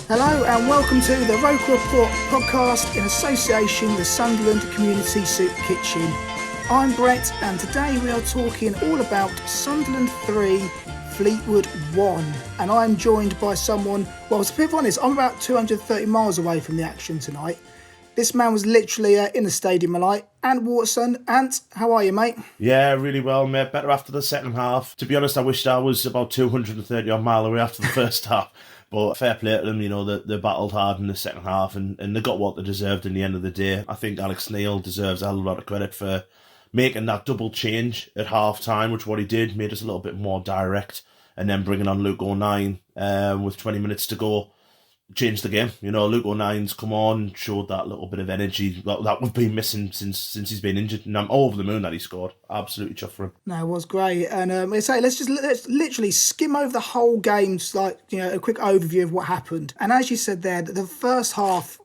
Hello and welcome to the ROKER RAPPORT podcast in association with the Sunderland Community Soup Kitchen. I'm Brett and today we are talking all about Sunderland 3, Fleetwood 1. And I'm joined by someone, well, to be honest, I'm about 230 miles away from the action tonight. This man was literally in the stadium alight. Ant Waterson. Ant, how are you, mate? Yeah, really well, mate. Better after the second half. To be honest, I wished I was about 230 odd mile away after the first half. But fair play to them, you know, they battled hard in the second half and they got what they deserved in the end of the day. I think Alex Neil deserves a lot of credit for making that double change at half-time, which what he did, made us a little bit more direct, and then bringing on Luke O'Nien with 20 minutes to go. Changed the game. You know, Luke O'Nien's come on, showed that little bit of energy that we've been missing since he's been injured. And I'm over the moon that he scored. Absolutely chuffed for him. No, it was great. And let's literally skim over the whole game, just like, you know, a quick overview of what happened. And as you said there, the first half,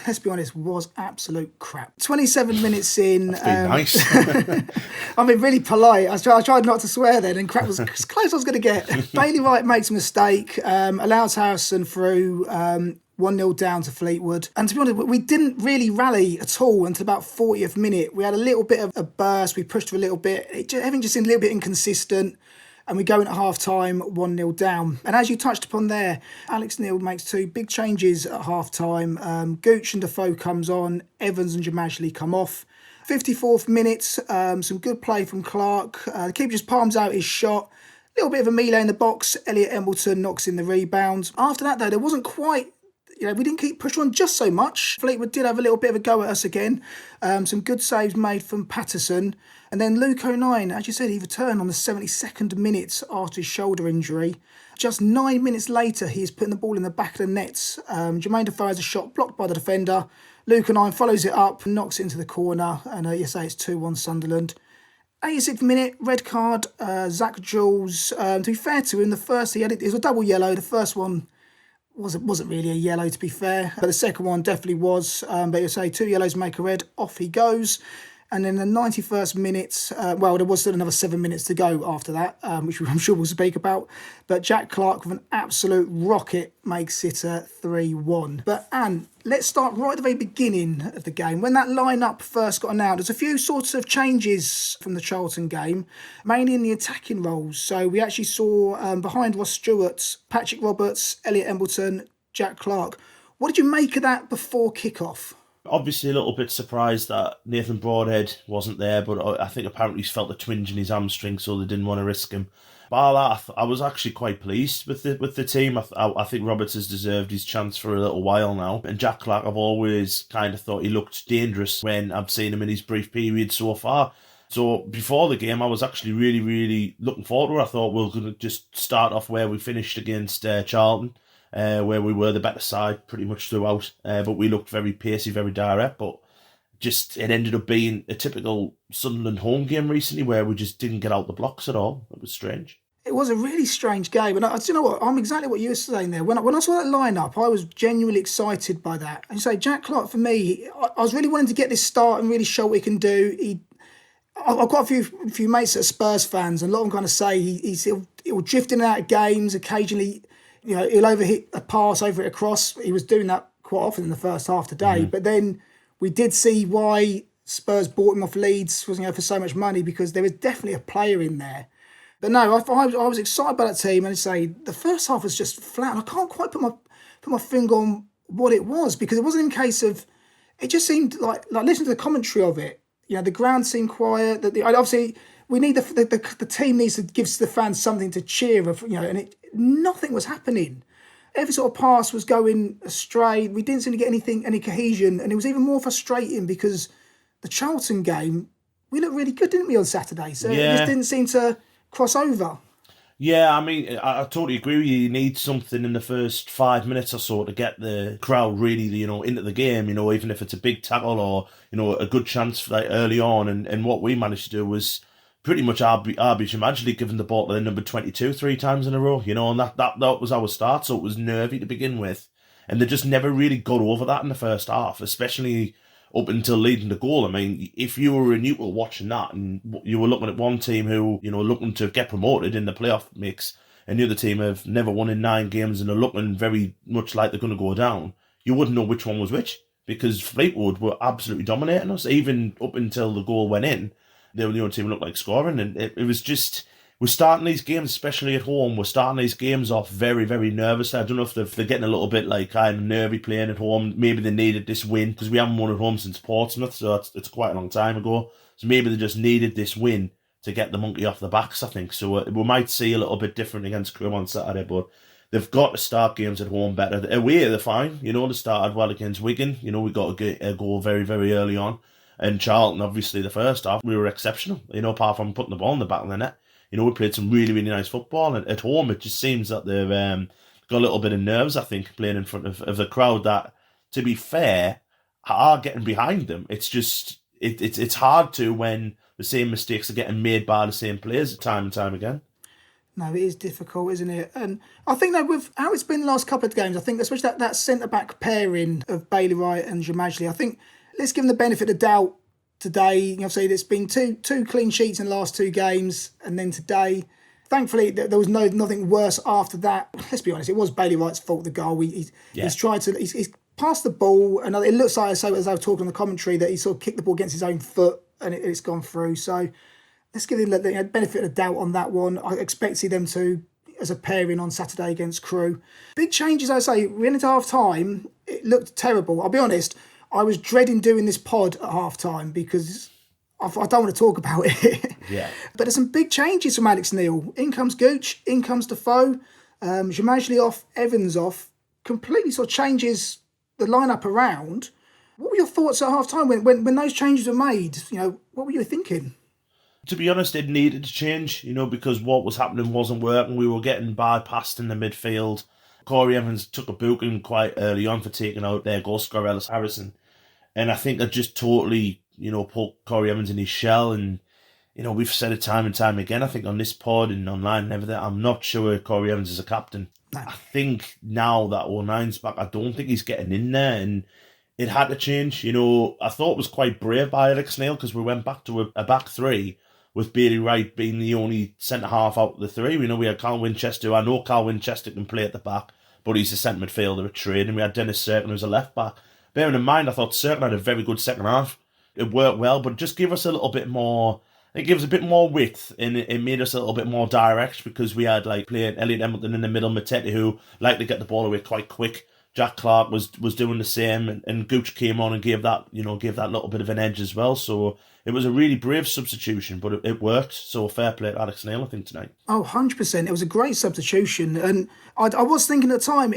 let's be honest, was absolute crap. 27 minutes in. That's nice. I mean, really polite. I tried not to swear then, and crap was as close as I was going to get. Bailey Wright makes a mistake, allows Harrison through, 1-0 down to Fleetwood. And to be honest, we didn't really rally at all until about 40th minute. We had a little bit of a burst. We pushed for a little bit. Everything just seemed a little bit inconsistent. And we go into half-time 1-0 down. And as you touched upon there, Alex Neil makes two big changes at half-time. Gooch and Defoe comes on. Evans and Jamajli come off. 54th minute, some good play from Clark. The keeper just palms out his shot. A little bit of a melee in the box. Elliot Embleton knocks in the rebound. After that, though, there wasn't quite... You know, we didn't keep pushing on just so much. Fleetwood did have a little bit of a go at us again. Some good saves made from Patterson. And then Luke O'Nien, as you said, he returned on the 72nd minute after his shoulder injury. Just 9 minutes later, he's putting the ball in the back of the nets. Jermaine Defoe has a shot blocked by the defender. Luke O'Nien follows it up, knocks it into the corner. And you say it's 2-1 Sunderland. 86th minute, red card, Zach Jules. To be fair to him, the first, it was a double yellow. The first one wasn't really a yellow, to be fair, but the second one definitely was. But you say 2 yellows make a red, off he goes. And then the 91st minute, well, there was still another 7 minutes to go after that, which I'm sure we'll speak about. But Jack Clark with an absolute rocket makes it 3-1. But Anne, let's start right at the very beginning of the game. When that lineup first got announced, there's a few sorts of changes from the Charlton game, mainly in the attacking roles. So we actually saw behind Ross Stewart, Patrick Roberts, Elliot Embleton, Jack Clark. What did you make of that before kickoff? Obviously a little bit surprised that Nathan Broadhead wasn't there, but I think apparently he's felt a twinge in his hamstring, so they didn't want to risk him. Bar that, I was actually quite pleased with the team. I think Roberts has deserved his chance for a little while now. And Jack Clark, I've always kind of thought he looked dangerous when I've seen him in his brief period so far. So before the game, I was actually really, really looking forward to it. I thought we were going to just start off where we finished against Charlton. Where we were the better side pretty much throughout, but we looked very pacey, very direct, but just it ended up being a typical Sunderland home game recently where we just didn't get out the blocks at all. It was strange. It was a really strange game, and you know what? I'm exactly what you were saying there. When I saw that lineup, I was genuinely excited by that. And so Jack Clark, for me, I was really wanting to get this start and really show what he can do. I've got a few mates that are Spurs fans, and a lot of them kind of say he'll drift in and out of games occasionally. You know, he'll overhit a pass, over it across. He was doing that quite often in the first half today. Mm-hmm. But then we did see why Spurs bought him off Leeds for so much money, because there was definitely a player in there. But no, I was excited by that team, and I say the first half was just flat. And I can't quite put my finger on what it was, because it wasn't in case of. It just seemed like listening to the commentary of it. You know, the ground seemed quiet. Obviously we need the team needs to give the fans something to cheer of. You know, and nothing was happening. Every sort of pass was going astray. We didn't seem to get any cohesion, and it was even more frustrating because the Charlton game, we looked really good, didn't we, on Saturday? So It just didn't seem to cross over. Yeah, I mean, I totally agree with you. You need something in the first 5 minutes or so to get the crowd really, you know, into the game, you know, even if it's a big tackle or, you know, a good chance like early on. And what we managed to do was pretty much RB Jamajli giving the ball to the number 22 3 times in a row, you know, and that was our start. So it was nervy to begin with. And they just never really got over that in the first half, especially up until leading the goal. I mean, if you were a neutral watching that and you were looking at one team who, you know, looking to get promoted in the playoff mix, and the other team have never won in 9 games and are looking very much like they're going to go down, you wouldn't know which one was which, because Fleetwood were absolutely dominating us, even up until the goal went in. They were the only team who looked like scoring, and it was just, we're starting these games, especially at home, we're starting these games off very, very nervous. I don't know if they're getting a little bit like kind of nervy playing at home. Maybe they needed this win, because we haven't won at home since Portsmouth, so it's quite a long time ago. So maybe they just needed this win to get the monkey off the backs, I think. So we might see a little bit different against Crewe on Saturday, but they've got to start games at home better. Away, they're fine. They started well against Wigan. We got a goal very, very early on. And Charlton, obviously, the first half, we were exceptional, apart from putting the ball in the back of the net. We played some really, really nice football. And at home, it just seems that they've got a little bit of nerves, I think, playing in front of the crowd that, to be fair, are getting behind them. It's just, it's hard to when the same mistakes are getting made by the same players time and time again. No, it is difficult, isn't it? And I think that with how it's been the last couple of games, I think especially that centre-back pairing of Bailey Wright and Jamajli, I think let's give them the benefit of the doubt today. Obviously, there's been two clean sheets in the last 2 games, and then today, thankfully, there was nothing worse after that. Let's be honest, it was Bailey Wright's fault, the goal. He's tried to... He's passed the ball, and it looks like, as I was talking on the commentary, that he sort of kicked the ball against his own foot, and it's gone through. So let's give them the benefit of the doubt on that one. I expect to see them two as a pairing on Saturday against Crewe. Big changes, I say. We went into half-time. It looked terrible. I'll be honest, I was dreading doing this pod at half-time because I don't want to talk about it. Yeah. But there's some big changes from Alex Neil. In comes Gooch, in comes Defoe, Jamajli off, Evans off. Completely sort of changes the lineup around. What were your thoughts at half-time when those changes were made? What were you thinking? To be honest, it needed to change, because what was happening wasn't working. We were getting bypassed in the midfield. Corey Evans took a booking quite early on for taking out their goal scorer, Ellis Harrison. And I think that just totally, put Corey Evans in his shell. And, we've said it time and time again, I think on this pod and online and everything, I'm not sure Corey Evans is a captain. No. I think now that 09's back, I don't think he's getting in there. And it had to change. I thought it was quite brave by Alex Neil because we went back to a back 3 with Bailey Wright being the only centre-half out of the 3. We had Carl Winchester. I know Carl Winchester can play at the back, but he's a centre midfielder at trade. And we had Dennis Cirkin, who's a left-back. Bearing in mind, I thought Cirkin had a very good second half. It worked well, but just give us a little bit more... It gives a bit more width, and it made us a little bit more direct because we had playing Elliot Hamilton in the middle, Matete, who liked to get the ball away quite quick. Jack Clark was doing the same, and Gooch came on and gave that little bit of an edge as well. So it was a really brave substitution, but it worked. So fair play to Alex Neil, I think, tonight. Oh, 100%. It was a great substitution, and I was thinking at the time,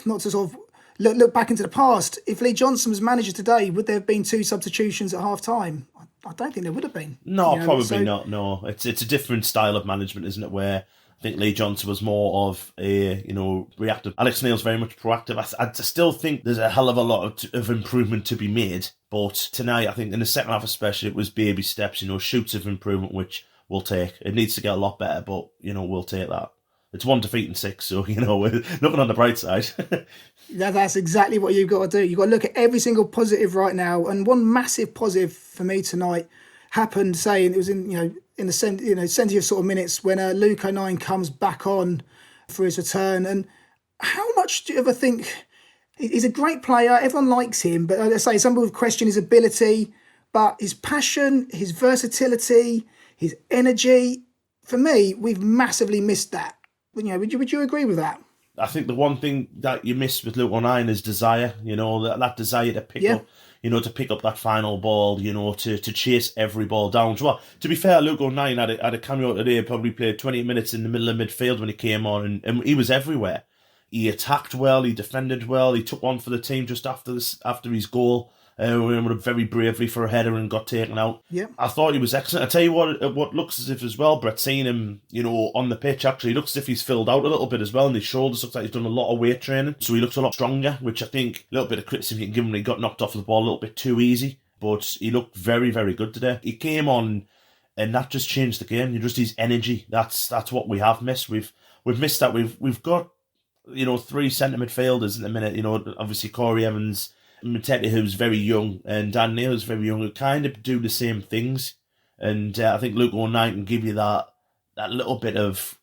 not to sort of look back into the past. If Lee Johnson was manager today, would there have been 2 substitutions at half time? I don't think there would have been. No, probably not. No, it's a different style of management, isn't it? Where I think Lee Johnson was more of a reactive. Alex Neil's very much proactive. I still think there's a hell of a lot of improvement to be made. But tonight, I think in the second half especially, it was baby steps. Shoots of improvement, which we'll take. It needs to get a lot better, but we'll take that. It's 1 defeat and 6, so we're looking on the bright side. That's exactly what you've got to do. You've got to look at every single positive right now. And one massive positive for me tonight happened, saying it was in the 70th sort of minutes when Luke O'Nien comes back on for his return. And how much do you ever think he's a great player? Everyone likes him, but I say some people question his ability, but his passion, his versatility, his energy. For me, we've massively missed that. Would you agree with that? I think the one thing that you miss with Luke O'Nien is desire. That desire to pick up, to pick up that final ball. To chase every ball down. Well, to be fair, Luke O'Nien had a cameo today. Probably played 20 minutes in the middle of midfield when he came on, and he was everywhere. He attacked well. He defended well. He took one for the team just after his goal. Went very bravely for a header and got taken out. Yeah, I thought he was excellent. I tell you what looks as if as well, Brett, seeing him, on the pitch, actually looks as if he's filled out a little bit as well, and his shoulders looks like he's done a lot of weight training, so he looks a lot stronger, which I think a little bit of criticism you can give him. He got knocked off the ball a little bit too easy, but he looked very, very good today. He came on, and that just changed the game. Just his energy. That's what we have missed. We've missed that. We've got 3 centre midfielders in the minute. Obviously Corey Evans, Matete, who's very young, and Dan Neil, who's very young, who kind of do the same things. And I think Luke O'Nien can give you that little bit of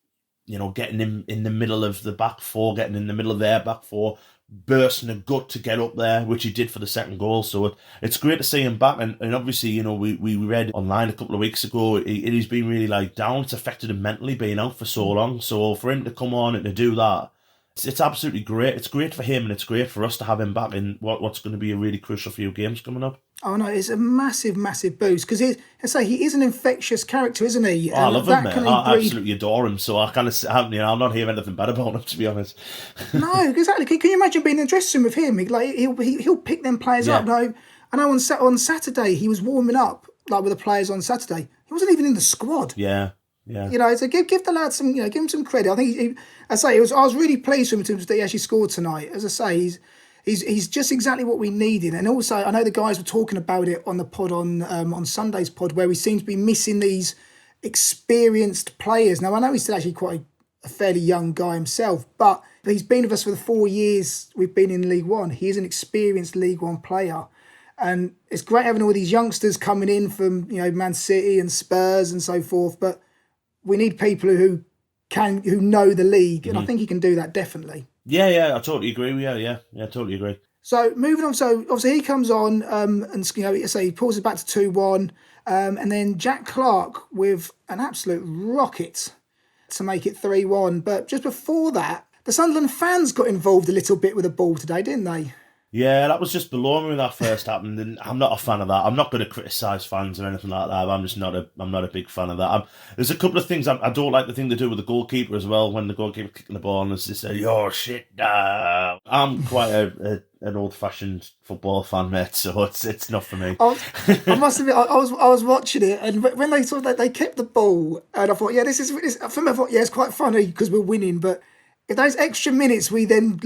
getting him in the middle of the back four, getting in the middle of their back four, bursting a gut to get up there, which he did for the second goal. So it's great to see him back. And obviously, we read online a couple of weeks ago, he's been really down. It's affected him mentally being out for so long. So for him to come on and to do that, it's absolutely great. It's great for him, and it's great for us to have him back in what's going to be a really crucial few games coming up. Oh no, it's a massive, massive boost because he is an infectious character, isn't he? Oh, I love him, mate. I absolutely adore him. So I'm not hearing anything bad about him, to be honest. No, exactly. Can you imagine being in the dressing room with him? He'll pick them players up. No, I know on Saturday he was warming up with the players on Saturday. He wasn't even in the squad. Yeah. So give the lad some, give him some credit. I think I was really pleased with him in terms that he actually scored tonight. As I say, he's just exactly what we needed. And also, I know the guys were talking about it on the pod on Sunday's pod, where we seem to be missing these experienced players. Now I know he's still actually quite a fairly young guy himself, but he's been with us for the 4 years we've been in League One. He is an experienced League One player. And it's great having all these youngsters coming in from Man City and Spurs and so forth, but we need people who know the league, and I think he can do that definitely. Yeah, I totally agree. Yeah, I totally agree. So moving on, so obviously he comes on and he pulls it back to 2-1, and then Jack Clark with an absolute rocket to make it 3-1. But just before that, the Sunderland fans got involved a little bit with the ball today, didn't they? Yeah, that was just below me when that first happened, and I'm not a fan of that. I'm not going to criticise fans or anything like that. I'm not a big fan of that. There's a couple of things I don't like the thing they do with the goalkeeper as well. When the goalkeeper kicking the ball and they say, "Oh shit!" I'm quite an old-fashioned football fan, mate, so it's not for me. I must admit, I was watching it, and when they saw that they kept the ball, and I thought, this is for me. I thought, it's quite funny because we're winning, but if those extra minutes we then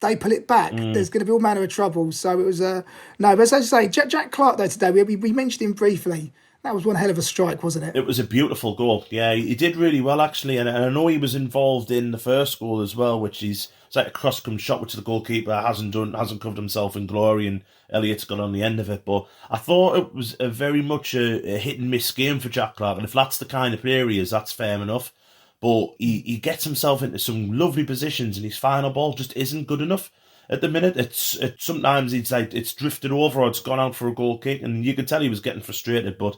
they pull it back, there's going to be all manner of trouble. So it was no, but as I say, Jack Clark though today, we mentioned him briefly. That was one hell of a strike, wasn't it? It was a beautiful goal. Yeah, he did really well actually, and I know he was involved in the first goal as well, which it's like a cross-come shot which the goalkeeper hasn't covered himself in glory, and Elliott's got on the end of it. But I thought it was a very much a hit and miss game for Jack Clark, and if that's the kind of player he is, that's fair enough. But he gets himself into some lovely positions, and his final ball just isn't good enough at the minute. It's sometimes it's drifted over or it's gone out for a goal kick, and you can tell he was getting frustrated. But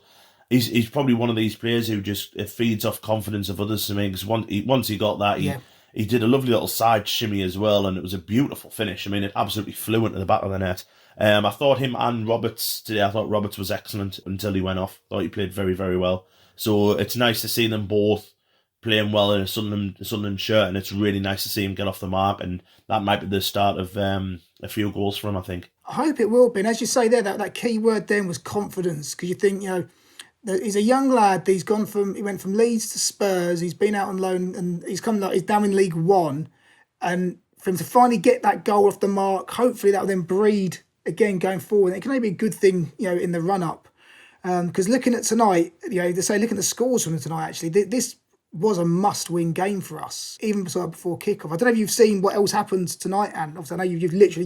he's probably one of these players who just feeds off confidence of others to me. Because once he got that, he did a lovely little side shimmy as well, and it was a beautiful finish. I mean, it absolutely flew into the back of the net. I thought him and Roberts today. I thought Roberts was excellent until he went off. I thought he played very, very well. So it's nice to see them both playing well in a Sunderland shirt, and it's really nice to see him get off the mark, and that might be the start of a few goals for him, I think. I hope it will be. And as you say there, that key word then was confidence, because you think, he's a young lad. He went from Leeds to Spurs. He's been out on loan, and he's down in League One, and for him to finally get that goal off the mark, hopefully that will then breed again going forward. It can only be a good thing, in the run up, because looking at tonight, looking at the scores from tonight, actually, this was a must-win game for us, even before kickoff. I don't know if you've seen what else happened tonight, and obviously I know you've left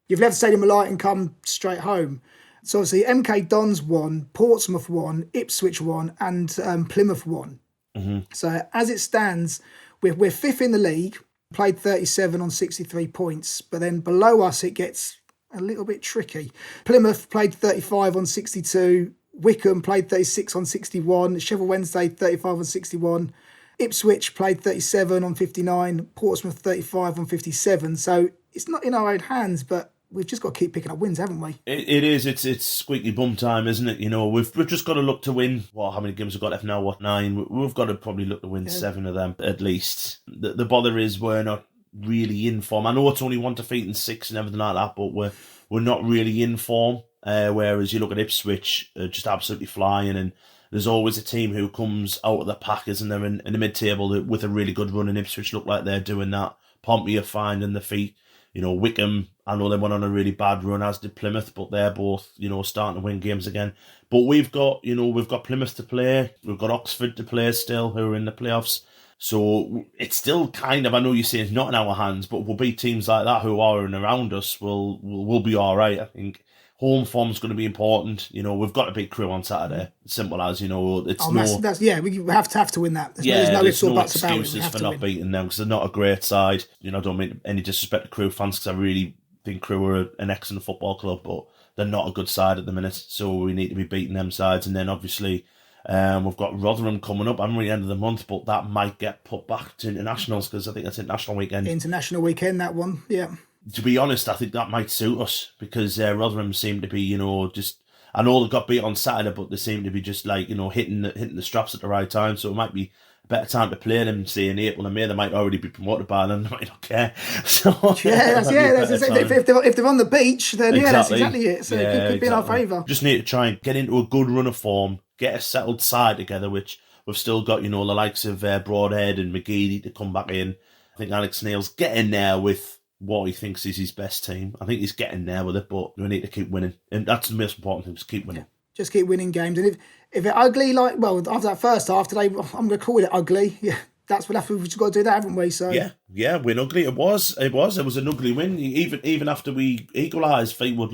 the Stadium of Light and come straight home. So obviously MK Dons won, Portsmouth won, Ipswich won, and Plymouth won. Mm-hmm. So as it stands, we're fifth in the league, played 37 on 63 points, but then below us it gets a little bit tricky. Plymouth played 35 on 62. Wickham played 36 on 61. Sheffield Wednesday 35 on 61. Ipswich played 37 on 59, Portsmouth 35 on 57. So it's not in our own hands, but we've just got to keep picking up wins, haven't we? It is. It's squeaky bum time, isn't it? We've just got to look to win. How many games we've got left now? 9? We've got to probably look to win 7 of them at least. The bother is we're not really in form. I know it's only 1 defeat and 6 and everything like that, but we're not really in form. Whereas you look at Ipswich, just absolutely flying, and there's always a team who comes out of the pack, isn't there, in the mid-table with a really good run, and Ipswich look like they're doing that. Pompey are finding the feet. Wickham, I know they went on a really bad run, as did Plymouth, but they're both, starting to win games again. But we've got Plymouth to play. We've got Oxford to play still, who are in the playoffs. So it's still kind of, I know you say it's not in our hands, but we'll beat teams like that who are in around us. We'll be all right, I think. home form's going to be important. You know, we've got to beat Crewe on Saturday. Simple as, you know, it's we have to win that. There's no excuses for not beating them because they're not a great side. You know, I don't mean any disrespect to Crewe fans because I really think Crewe are an excellent football club, but they're not a good side at the minute. So we need to be beating them sides. And then obviously we've got Rotherham coming up. I'm really end of the month, but that might get put back to internationals because I think that's international weekend. International weekend, that one, yeah. To be honest, I think that might suit us because Rotherham seem to be, you know, just... I know they got beat on Saturday, but they seem to be just like, you know, hitting the straps at the right time. So it might be a better time to play them, say in April and May. They might already be promoted by them. They might not care. So if they're on the beach, then that's exactly it. So it could be in our favour. Just need to try and get into a good run of form, get a settled side together, which we've still got, you know, the likes of Broadhead and McGee need to come back in. I think Alex Neil's getting there with what he thinks is his best team. I think he's getting there with it, but we need to keep winning. And that's the most important thing, just keep winning. Just keep winning games. And if it's ugly, after that first half today, I'm going to call it ugly. Yeah, that's what we've just got to do that, haven't we? So Yeah, win ugly. It was an ugly win. Even after we equalised, Fleetwood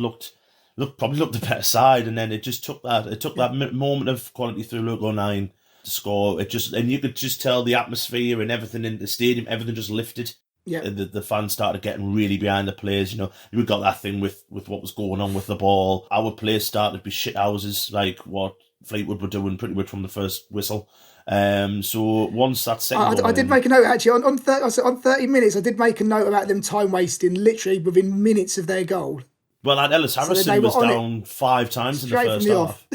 probably looked the better side, and then it just took that moment of quality through Luke O'Nien to score. And you could just tell the atmosphere and everything in the stadium, everything just lifted. Yeah, the fans started getting really behind the players. You know, we got that thing with what was going on with the ball. Our players started to be shit houses, like what Fleetwood were doing pretty much from the first whistle. So once that second, I did make a note actually on 30 minutes. I did make a note about them time wasting literally within minutes of their goal. Well, Ellis Harrison was down 5 times in the first half.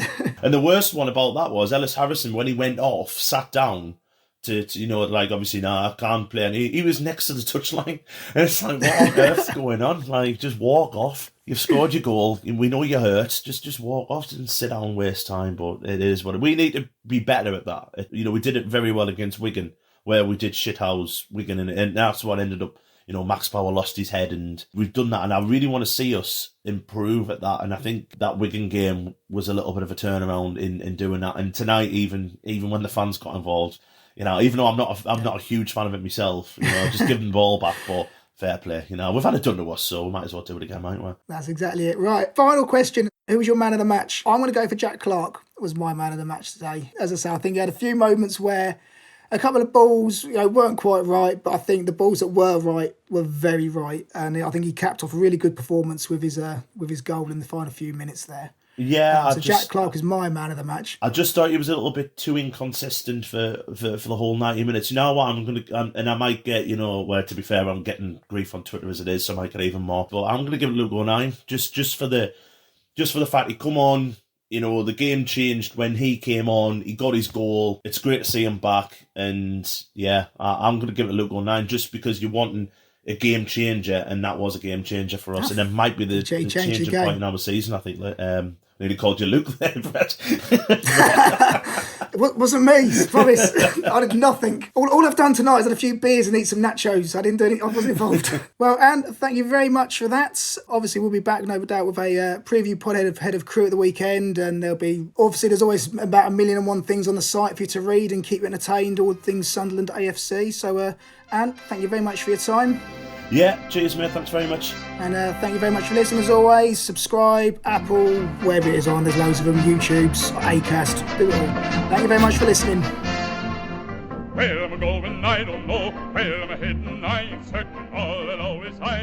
And the worst one about that was Ellis Harrison, when he went off, sat down to you know, like, obviously, nah, I can't play. And he was next to the touchline. And it's like, what on earth's going on? Like, just walk off. You've scored your goal. We know you're hurt. Just walk off and sit down and waste time. But it is what we need to be better at that. You know, we did it very well against Wigan, where we did shithouse Wigan. And that's what ended up, you know, Max Power lost his head. And we've done that. And I really want to see us improve at that. And I think that Wigan game was a little bit of a turnaround in doing that. And tonight, even when the fans got involved, you know, even though I'm not a huge fan of it myself, you know, just give them the ball back, but fair play. You know, we've had it done to us, so we might as well do it again, mightn't we? That's exactly it. Right, final question. Who was your man of the match? I'm going to go for Jack Clark. Was my man of the match today. As I say, I think he had a few moments where a couple of balls, you know, weren't quite right, but I think the balls that were right were very right. And I think he capped off a really good performance with his goal in the final few minutes there. Yeah, so Jack Clark is my man of the match. I just thought he was a little bit too inconsistent for the whole 90 minutes. You know what? And I might get, you know, where to be fair, I'm getting grief on Twitter as it is, so I might get even more. But I'm going to give it Luke O'Nien just for the fact he come on. You know, the game changed when he came on. He got his goal. It's great to see him back. And yeah, I'm going to give it Luke O'Nien just because you're wanting a game changer, and that was a game changer for us. And it might be the changing point in our season, I think. Nearly called you Luke there, Brett. It wasn't me, promise. I did nothing. All I've done tonight is had a few beers and eat some nachos. I didn't do anything. I wasn't involved. Well, Anne, thank you very much for that. Obviously, we'll be back, no doubt, with a preview pod ahead of Crewe at the weekend, and there's always about 1,000,001 things on the site for you to read and keep entertained, all things Sunderland AFC. So, Anne, thank you very much for your time. Yeah, cheers, mate. Thanks very much. And thank you very much for listening, as always. Subscribe, Apple, wherever it is on. There's loads of them. YouTube's, Acast, do it all. Thank you very much for listening. Where am I going? I don't know. Where am I heading? I ain't certain. All that always I